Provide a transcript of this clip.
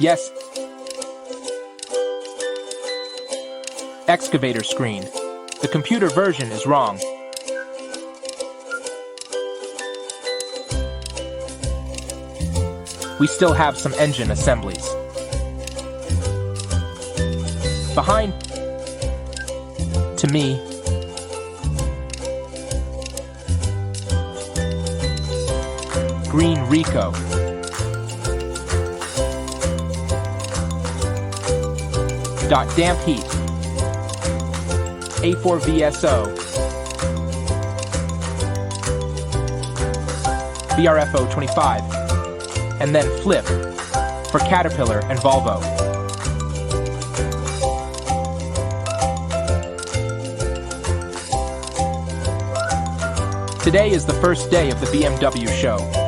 Yes. Excavator screen. The computer version is wrong. We still have some engine assemblies. Behind. To me. Green Rico. Damp heat. A4VSO. BRFO 25. And then flip for Caterpillar and Volvo. Today is the first day of the BMW show.